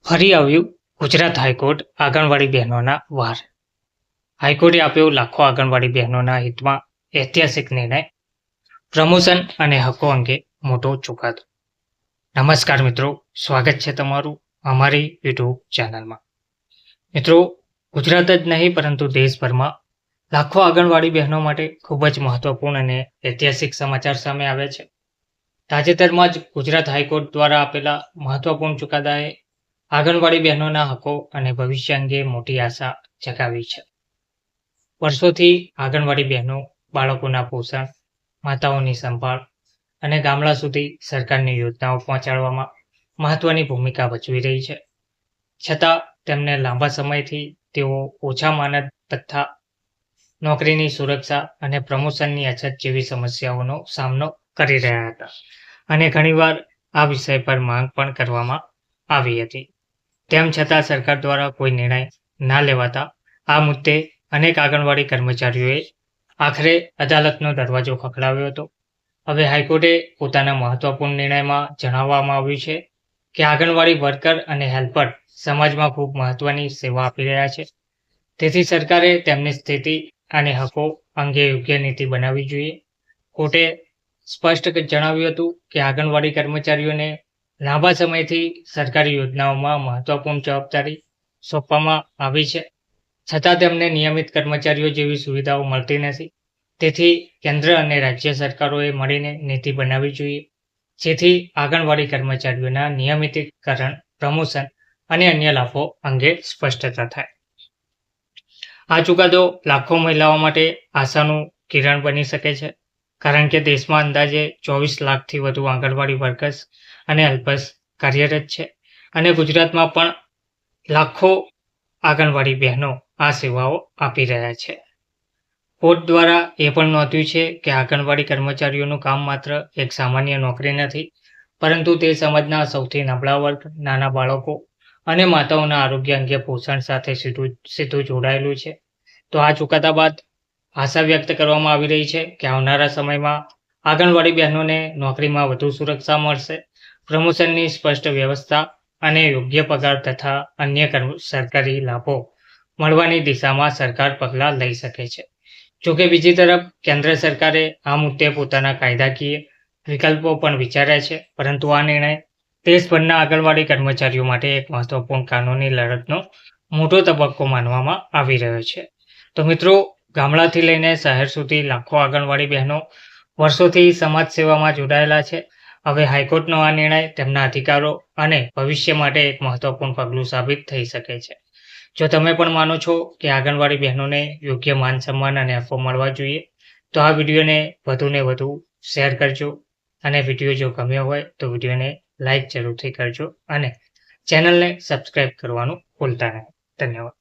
ફરી આવ્યું ગુજરાત હાઈકોર્ટ આંગણવાડી બહેનોના વાર. હાઈકોર્ટે આપ્યો લાખો આંગણવાડી બહેનોના હિતમાં ઐતિહાસિક નિર્ણય. પ્રમોશન અને હકો અંગે મોટો ચુકાદો. નમસ્કાર મિત્રો, સ્વાગત છે તમારું અમારી યુટ્યુબ ચેનલમાં. મિત્રો, ગુજરાત જ નહીં પરંતુ દેશભરમાં લાખો આંગણવાડી બહેનો માટે ખૂબ જ મહત્વપૂર્ણ અને ઐતિહાસિક સમાચાર સામે આવ્યા છે. તાજેતરમાં જ ગુજરાત હાઈકોર્ટ દ્વારા આપેલા મહત્વપૂર્ણ ચુકાદાએ આંગણવાડી બહેનોના હકો અને ભવિષ્ય અંગે મોટી આશા જગાવી છે. વર્ષોથી આંગણવાડી બહેનો બાળકોના પોષણ, માતાઓની સંભાળ અને ગામડા સુધી સરકારની યોજનાઓ પહોંચાડવામાં મહત્વની ભૂમિકા ભજવી રહી છે. છતાં તેમને લાંબા સમયથી તેઓ ઓછા માનદ તથ્થા, નોકરીની સુરક્ષા અને પ્રમોશનની અછત જેવી સમસ્યાઓનો સામનો કરી રહ્યા હતા અને ઘણીવાર આ વિષય પર માંગ પણ કરવામાં આવી હતી. તેમ છતાં સરકાર દ્વારા કોઈ નિર્ણય ના લેવાતા આ મુદ્દે અનેક આંગણવાડી કર્મચારીઓએ આખરે અદાલતનો દરવાજો ખખડાવ્યો હતો. હવે હાઈકોર્ટે પોતાના મહત્વપૂર્ણ નિર્ણયમાં જણાવવામાં આવ્યું છે કે આંગણવાડી વર્કર અને હેલ્પર સમાજમાં ખૂબ મહત્વની સેવા આપી રહ્યા છે. તેથી સરકારે તેમની સ્થિતિ અને હકો અંગે યોગ્ય નીતિ બનાવવી જોઈએ. કોર્ટે સ્પષ્ટ જણાવ્યું હતું કે આંગણવાડી કર્મચારીઓને લાંબા સમયથી સરકારી યોજનાઓમાં મહત્વપૂર્ણ જવાબદારી સોંપવામાં આવી છે, છતાં તેમને નિયમિત કર્મચારીઓ જેવી સુવિધાઓ મળતી નથી. તેથી કેન્દ્ર અને રાજ્ય સરકારોએ મળીને નીતિ બનાવવી જોઈએ, જેથી આંગણવાડી કર્મચારીઓના નિયમિતીકરણ, પ્રમોશન અને અન્ય લાભો અંગે સ્પષ્ટતા થાય. આ ચુકાદો લાખો મહિલાઓ માટે આશાનું કિરણ બની શકે છે, કારણ કે દેશમાં અંદાજે 24 લાખથી વધુ આંગણવાડી વર્કર્સ અને હેલ્પર્સ કાર્યરત છે અને ગુજરાતમાં પણ લાખો આંગણવાડી બહેનો આ સેવાઓ આપી રહ્યા છે. કોર્ટ દ્વારા એ પણ નોંધ્યું છે કે આંગણવાડી કર્મચારીઓનું કામ માત્ર એક સામાન્ય નોકરી નથી, પરંતુ તે સમાજના સૌથી નબળા વર્ગ, નાના બાળકો અને માતાઓના આરોગ્ય અંગે પોષણ સાથે સીધું જોડાયેલું છે. તો આ ચુકાદા બાદ આશા વ્યક્ત કરવામાં આવી રહી છે કે આવનારા સમયમાં આંગણવાડી બહેનોને નોકરીમાં વધુ સુરક્ષા મળશે, પ્રમોશનની સ્પષ્ટ વ્યવસ્થા અને યોગ્ય પગાર તથા અન્ય સરકારી લાભો મળવાની દિશામાં સરકાર પગલાં લઈ શકે છે. જોકે બીજી તરફ કેન્દ્ર સરકારે આ મુદ્દે પોતાના કાયદાકીય વિકલ્પો પણ વિચાર્યા છે, પરંતુ આ નિર્ણય દેશભરના આંગણવાડી કર્મચારીઓ માટે એક મહત્વપૂર્ણ કાનૂની લડતનો મોટો તબક્કો માનવામાં આવી રહ્યો છે. તો મિત્રો, ગામડાથી લઈને શહેર સુધી લાખો આંગણવાડી બહેનો વર્ષોથી સમાજ સેવામાં જોડાયેલા છે. હવે હાઈકોર્ટનો આ નિર્ણય તેમના અધિકારો અને ભવિષ્ય માટે એક મહત્વપૂર્ણ પગલું સાબિત થઈ શકે છે. જો તમે પણ માનો છો કે આંગણવાડી બહેનોને યોગ્ય માન સન્માન અને હકો મળવા જોઈએ, તો આ વિડીયોને વધુને વધુ શેર કરજો અને વિડીયો જો ગમ્યો હોય તો વિડીયોને લાઈક જરૂરથી કરજો અને ચેનલને સબસ્ક્રાઈબ કરવાનું ભૂલતા નહીં. ધન્યવાદ.